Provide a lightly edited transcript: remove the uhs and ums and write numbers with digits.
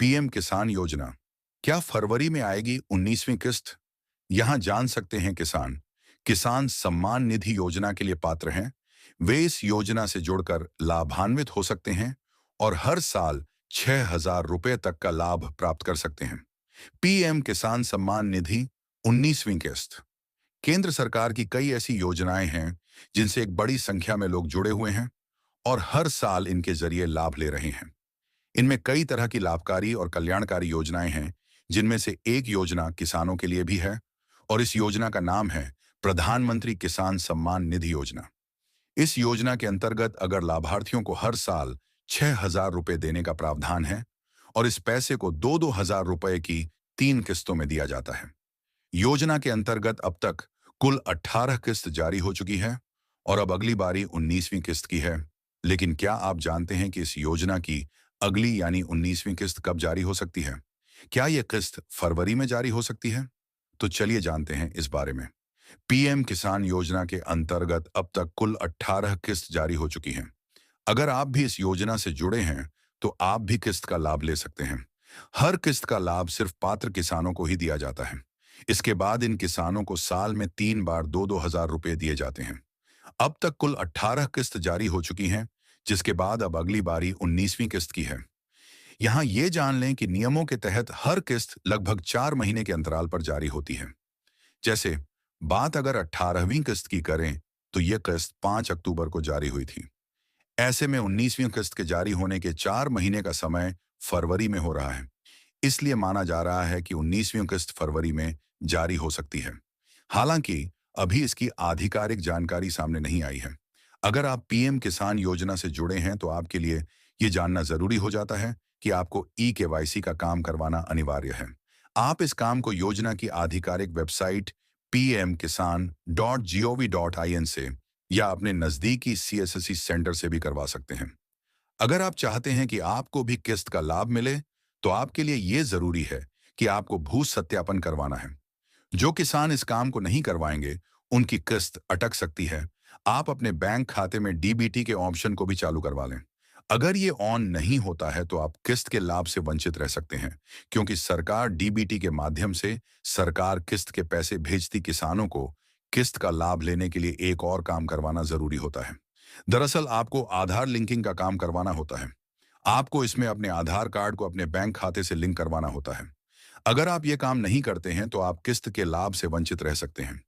PM किसान योजना क्या फरवरी में आएगी 19वीं किस्त? यहां जान सकते हैं किसान किसान सम्मान निधि योजना के लिए पात्र हैं। वे इस योजना से जुड़कर लाभान्वित हो सकते हैं और हर साल 6,000 रुपए तक का लाभ प्राप्त कर सकते हैं। पीएम किसान सम्मान निधि 19वीं किस्त केंद्र सरकार की कई ऐसी योजनाएं हैं जिनसे एक बड़ी संख्या में लोग जुड़े हुए हैं और हर साल इनके जरिए लाभ ले रहे हैं। इनमें कई तरह की लाभकारी और कल्याणकारी योजनाएं हैं, जिनमें से एक योजना किसानों के लिए भी है और इस योजना का नाम है प्रधानमंत्री किसान सम्मान निधि योजना। इस योजना के अंतर्गत अगर लाभार्थियों को हर साल 6,000 रुपए देने का प्रावधान है और इस पैसे को 2-2 हजार रुपए की 3 किस्तों में दिया जाता है। योजना के अंतर्गत अब तक कुल 18 किस्त जारी हो चुकी है और अब अगली बारी 19वीं किस्त की है। लेकिन क्या आप जानते हैं कि इस योजना की अगली यानी 19वीं किस्त कब जारी हो सकती है? क्या यह किस्त फरवरी में जारी हो सकती है? तो चलिए जानते हैं इस बारे में। पीएम किसान योजना के अंतर्गत अब तक कुल 18 किस्त जारी हो चुकी हैं। अगर आप भी इस योजना से जुड़े हैं, तो आप भी किस्त का लाभ ले सकते हैं। हर किस्त का लाभ सिर्फ पात्र किसानों को ही दिया जाता है। इसके बाद इन किसानों को साल में 3 बार 2-2 हजार रुपए दिए जाते हैं। अब तक कुल 18 किस्त जारी हो चुकी हैं, जिसके बाद अब अगली बारी 19वीं किस्त की है। यहाँ ये जान लें कि नियमों के तहत हर किस्त लगभग 4 महीने के अंतराल पर जारी होती है। जैसे बात अगर 18वीं किस्त की करें, तो ये किस्त 5 अक्टूबर को जारी हुई थी। ऐसे में 19वीं किस्त के जारी होने के 4 महीने का समय फरवरी में हो रहा है। इसलिए माना जा रहा है कि 19वीं किस्त फरवरी में जारी हो सकती है। हालांकि अभी इसकी आधिकारिक जानकारी सामने नहीं आई है। अगर आप पीएम किसान योजना से जुड़े हैं, तो आपके लिए ये जानना जरूरी हो जाता है कि आपको ई केवाईसी का काम करवाना अनिवार्य है। आप इस काम को योजना की आधिकारिक वेबसाइट pmkisan.gov.in से या अपने नजदीकी सीएससी सेंटर से भी करवा सकते हैं। अगर आप चाहते हैं कि आपको भी किस्त का लाभ मिले, तो आपके लिए ये जरूरी है कि आपको भू सत्यापन करवाना है। जो किसान इस काम को नहीं करवाएंगे, उनकी किस्त अटक सकती है। आप अपने बैंक खाते में डीबीटी के ऑप्शन को भी चालू करवा लें। अगर ये ऑन नहीं होता है, तो आप किस्त के लाभ से वंचित रह सकते हैं, क्योंकि सरकार डीबीटी के माध्यम से सरकार किस्त के पैसे भेजती किसानों को किस्त का लाभ लेने के लिए एक और काम करवाना जरूरी होता है। दरअसल आपको आधार लिंकिंग का काम करवाना होता है। आपको इसमें अपने आधार कार्ड को अपने बैंक खाते से लिंक करवाना होता है। अगर आप ये काम नहीं करते हैं, तो आप किस्त के लाभ से वंचित रह सकते हैं।